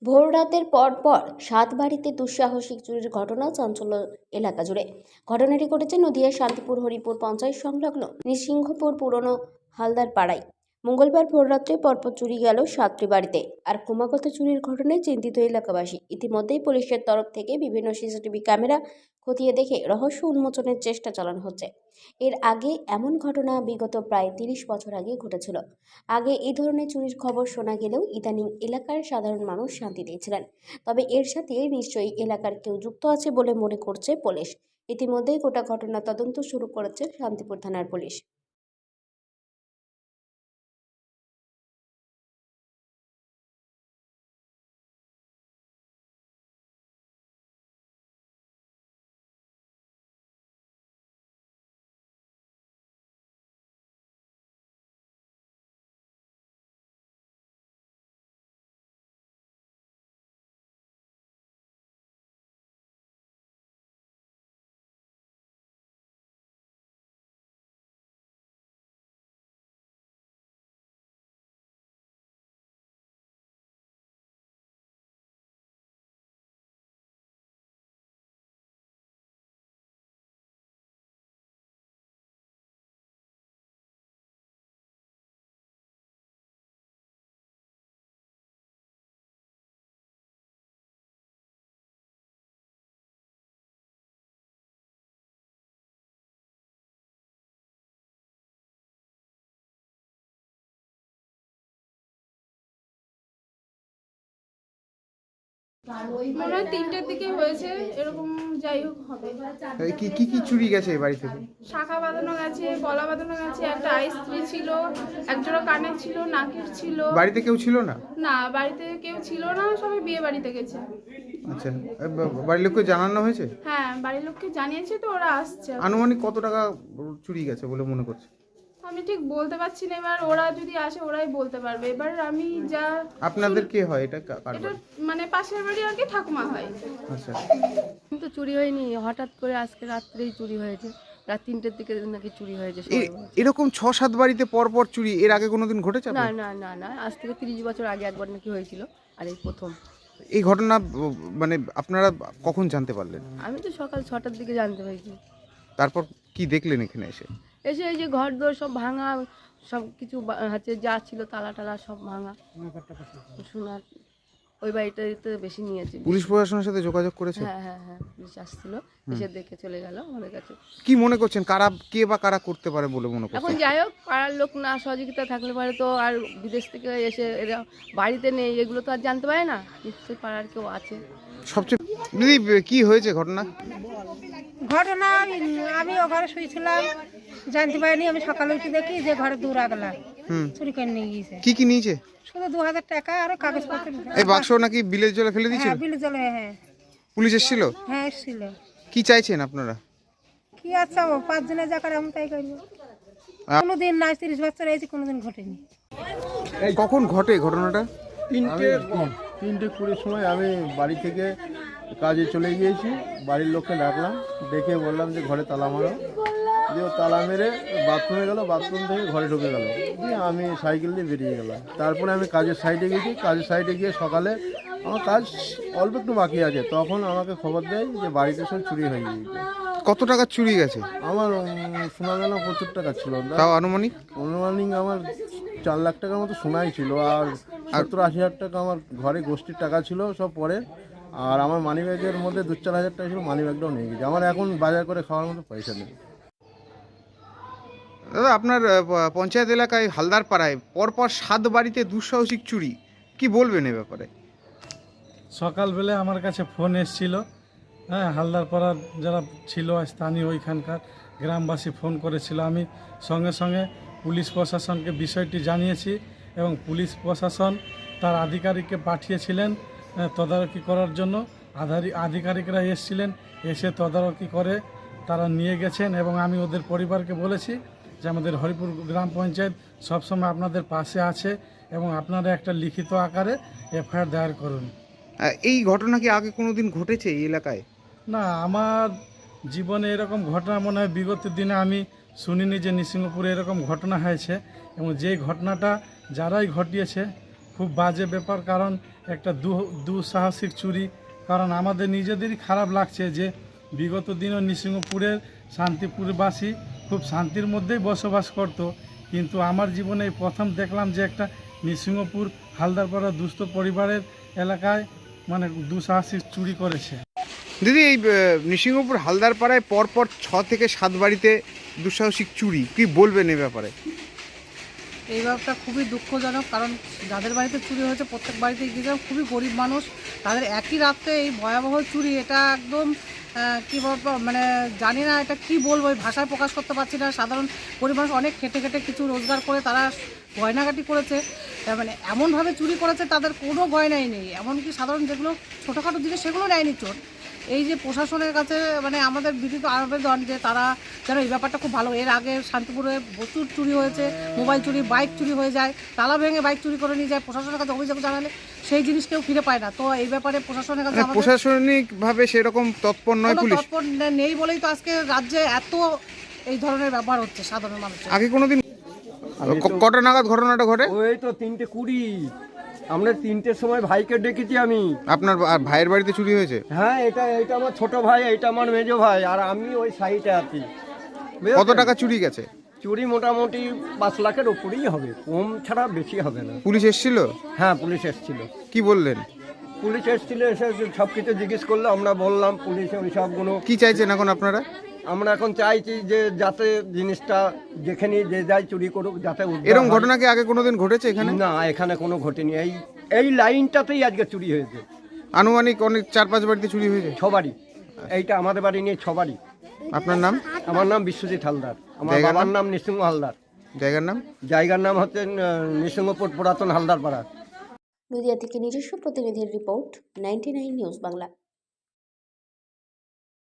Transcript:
ভোররাতের পর সাত বাড়িতে দুঃসাহসিক চুরির ঘটনা চাঞ্চল্য এলাকা জুড়ে। ঘটনাটি ঘটেছে নদিয়ার শান্তিপুর হরিপুর পঞ্চায়েত সংলগ্ন নৃসিংহপুর পুরনো হালদার পাড়ায়। মঙ্গলবার ভোররাত্রে পরপর চুরি গেল সাতটি বাড়িতে। আর ক্রমাগত চুরির ঘটনায় চিন্তিত এলাকাবাসী। ইতিমধ্যেই পুলিশের তরফ থেকে বিভিন্ন সিসিটিভি ক্যামেরা খতিয়ে দেখে রহস্য উন্মোচনের চেষ্টা চালানো হচ্ছে। এর আগে এমন ঘটনা বিগত প্রায় 30 বছর আগে ঘটেছিল। আগে এই ধরনের চুরির খবর শোনা গেলেও ইদানিং এলাকার সাধারণ মানুষ শান্তিতেই ছিলেন। তবে এর সাথে নিশ্চয়ই এলাকার কেউ যুক্ত আছে বলে মনে করছে পুলিশ। ইতিমধ্যেই গোটা ঘটনা তদন্ত শুরু করেছে শান্তিপুর থানার পুলিশ। মনে হয় 3টের দিকে হয়েছে, এরকম যাই হোক হবে। কি কি কি চুরি গেছে এই বাড়ি থেকে? শাখা বাঁধানো গেছে, গলা বাঁধানো গেছে, একটা আইসত্রি ছিল, একজোড়া কানের ছিল, নাকের ছিল। বাড়িতে কেউ ছিল না? না, বাড়িতে কেউ ছিল না, সবাই বিয়ে বাড়িতে গেছে। আচ্ছা, বাড়ির লোককে জানানো হয়েছে? হ্যাঁ, বাড়ির লোককে জানিয়েছে, তো ওরা আসছে। আনুমানিক কত টাকা চুরি গেছে বলে মনে করছে? আমি ঠিক বলতে পারছি না, এবার ওরা যদি আসে ওরাই বলতে পারবে। এবার আমি যা আপনাদের কে হয় এটা? কার এটা বাড়ি? মানে পাশের বাড়ি আর কি, ঠাকুমা হয়। আচ্ছা, কিন্তু চুরি হয়নি, হঠাৎ করে আজকে রাত্রেই চুরি হয়েছে। রাত 3টের দিকে নাকি চুরি হয়েছে সবাই বলছে। এরকম 6-7 বাড়িতে পর পর চুরি এর আগে কোনোদিন ঘটেছে না আপনার? না না না, আজ থেকে 30 বছর আগে একবার নাকি হয়েছিল, আর এই প্রথম। এই ঘটনা মানে আপনারা কখন জানতে পারলেন? আমি তো সকাল 6টার দিকে জানতে পেরেছি। তারপর কি দেখলেন এখানে এসে? এসে এই যে ঘর দোর সব ভাঙা, সব কিছু হচ্ছে, যা ছিল তালা টালা সব ভাঙা। সোনার ওই বাড়িটাতে বেশি নিয়েছে। পুলিশ প্রশাসনের সাথে যোগাযোগ করেছে? হ্যাঁ হ্যাঁ হ্যাঁ, পুলিশ আসছিল, এসে দেখে চলে গেল আমাদের কাছে। কি মনে করছেন কে বা কারা করতে পারে বলে মনে এখন করছেন? যাই হোক, পাড়ার লোক না সহযোগিতা থাকলে পারে তো, আর বিদেশ থেকে এসে এরা বাড়িতে নেই, এগুলো তো আর জানতে পারে না। নিশ্চয়ই পাড়ার কেউ আছে। সবচেয়ে দিদি কি হয়েছে ঘটনা? আমি ও ঘরে শুয়েছিলাম, জানতে পারিনি। আমি সকালে উঠে দেখি যে ঘরে দূর আগলা চুরি করে নিয়ে গিয়েছে। কি নিয়েছে? শুধু 2000 টাকা আর কাগজপত্র। এই বাক্স নাকি বিলের জলে ফেলে দিয়েছিল? হ্যাঁ, বিলে চলে। হ্যাঁ পুলিশ এসেছিল? হ্যাঁ, এসেছিল। কি চাইছেন আপনারা? কি আচ্ছা, 5 দিনে যা করে আমি তাই করবো। কোনোদিন না, 30 বছর হয়েছে, কোনোদিন ঘটেনি। কখন ঘটে ঘটনাটা? 3:20 সময় আমি বাড়ি থেকে কাজে চলে গিয়েছি। বাড়ির লোককে ডাকলাম, ডেকে বললাম যে ঘরে তালা মারো। দিয়ে ও তালা মেরে বাথরুমে গেল, বাথরুম থেকে ঘরে ঢুকে গেল। দিয়ে আমি সাইকেল দিয়ে বেরিয়ে গেলাম। তারপরে আমি কাজের সাইডে গেছি। কাজের সাইডে গিয়ে সকালে আমার কাজ অল্প একটু বাকি আছে, তখন আমাকে খবর দেয় যে বাড়িতে সব চুরি হয়ে গিয়েছে। কত টাকা চুরি গেছে? আমার শোনা গেল 25 টাকা ছিল। তাও আনুমানিক? অনুমানিক আমার 4 লাখ টাকার মতো সোনাই ছিল, আর 70-80 হাজার টাকা আমার ঘরে গোষ্ঠীর টাকা ছিল সব পরে। আর আমার মানি ব্যাগের মধ্যে 2-4 হাজার টাকা ছিল, মানি ব্যাগটাও নিয়ে গেছে। আমার এখন বাজার করে খাওয়ার মতো পয়সা নেই। দাদা, আপনার পঞ্চায়েত এলাকায় হালদার পাড়ায় পরপর 7 বাড়িতে দুঃসাহসিক চুরি, কি বলবেন এ ব্যাপারে? সকালবেলা আমার কাছে ফোন এসেছিল। হ্যাঁ, হালদারপাড়ার যারা ছিল স্থানীয় ওইখানকার গ্রামবাসী ফোন করেছিল। আমি সঙ্গে সঙ্গে পুলিশ প্রশাসনকে বিষয়টি জানিয়েছি, এবং পুলিশ প্রশাসন তার আধিকারিককে পাঠিয়েছিলেন তদারকি করার জন্য। আধিকারিকরা এসেছিলেন, এসে তদারকি করে তারা নিয়ে গেছেন। এবং আমি ওদের পরিবারকে বলেছি যে আমাদের হরিপুর গ্রাম পঞ্চায়েত সবসময় আপনাদের পাশে আছে, এবং আপনারা একটা লিখিত আকারে এফআইআর দায়ের করুন। এই ঘটনা কি আগে কোনোদিন ঘটেছে এই এলাকায়? না, আমার জীবনে এরকম ঘটনা মনে হয় বিগত দিনে আমি শুনিনি যে নৃসিংহপুরে এরকম ঘটনা হয়েছে। এবং যেই ঘটনাটা যারাই ঘটিয়েছে খুব বাজে ব্যাপার, কারণ একটা দুঃসাহসিক চুরি। কারণ আমাদের নিজেদেরই খারাপ লাগছে যে বিগত দিনও নৃসিংহপুরের শান্তিপুরবাসী খুব শান্তির মধ্যেই বসবাস করত, কিন্তু আমার জীবনে এই প্রথম দেখলাম যে একটা নৃসিংহপুর হালদারপাড়া দুস্থ পরিবারের এলাকায় মানে দুঃসাহসিক চুরি করেছে। দিদি, এই নৃসিংহপুর হালদার পাড়ায় পরপর 6 থেকে 7 বাড়িতে দুঃসাহসিক চুরি, কি বলবেন এই ব্যাপারে? এই ব্যাপারটা খুবই দুঃখজনক, কারণ যাদের বাড়িতে চুরি হয়েছে প্রত্যেক বাড়িতে গিয়েছিলাম, খুবই গরিব মানুষ, তাদের একই রাত্রে এই ভয়াবহ চুরি, এটা একদম কী বলবো, মানে জানি না এটা কি বলবো, এই ভাষায় প্রকাশ করতে পারছি না। সাধারণ গরিব মানুষ অনেক খেটে খেটে কিছু রোজগার করে তারা গয়নাগাটি করেছে, মানে এমনভাবে চুরি করেছে তাদের কোনো গয়নাই নেই, এমনকি সাধারণ যেগুলো ছোটোখাটো জিনিস সেগুলো নেয়নি চোর। এই যে প্রশাসনের কাছে মানে আমাদের বিনীত আবেদন যে তারা যেন এই ব্যাপারটা খুব ভালো, এর আগে শান্তিপুরে প্রচুর চুরি হয়েছে, মোবাইল চুরি, বাইক চুরি হয়ে যায়, তালা ভেঙে বাইক চুরি করে নিয়ে যায়, প্রশাসনের কাছে অভিযোগ জানালে সেই জিনিস কেউ ফিরে পায় না। তো এই ব্যাপারে প্রশাসনের কাছে আমাদের প্রশাসনিকভাবে সেরকম তৎপর নয় কোনো পুলিশ? তৎপর নেই বলেই তো আজকে রাজ্যে এত এই ধরনের ব্যবহার হচ্ছে সাধারণ মানুষের। আগে কোনোদিন কটা নাগাদ ঘটনাটা ঘটে? ওই তো 3:20 আমরা 3টের সময় ভাইকে ডেকেছি আমি। আপনার ভাইয়ের বাড়িতে চুরি হয়েছে? হ্যাঁ, এটা আমার ছোট ভাই, এটা আমার মেজো ভাই, আর আমি ওই সাইডে আছি। কত টাকা চুরি গেছে? চুরি মোটামুটি 5 লাখের উপরেই হবে, কম ছাড়া বেশি হবে না। পুলিশ এসেছিল? হ্যাঁ, পুলিশ এসেছিল। কি বললেন? পুলিশ এসেছিল, এসে সব কিছু জিজ্ঞেস করলো, আমরা বললাম পুলিশে ওই সবগুলো। কি চাইছেন এখন আপনারা? আমরা এখন চাইছি যে যাতে জিনিসটা যেখানে যে যাই চুরি করুক যাতে উদ্ধার এরকম হয়। ঘটনা কি আগে কোনোদিন ঘটেছে এখানে? না, এখানে কোনো ঘটেনি, এই লাইনটাতেই আজকে চুরি হয়েছে। আনুমানিক অনেক 4-5 বাড়িতে চুরি হয়েছে? 6 বাড়ি, এইটা আমাদের বাড়ি নিয়ে 6 বাড়ি। আপনার নাম? আমার নাম বিশ্বজিৎ হালদার, আমার জায়গার বাবার নাম? নাম নৃসিংহ হালদার। জায়গার নাম? জায়গার নাম হচ্ছে নৃসিংহপুর পুরাতন হালদার পাড়া। নদিয়া থেকে নিজস্ব প্রতিনিধির রিপোর্ট, 99 নিউজ বাংলা।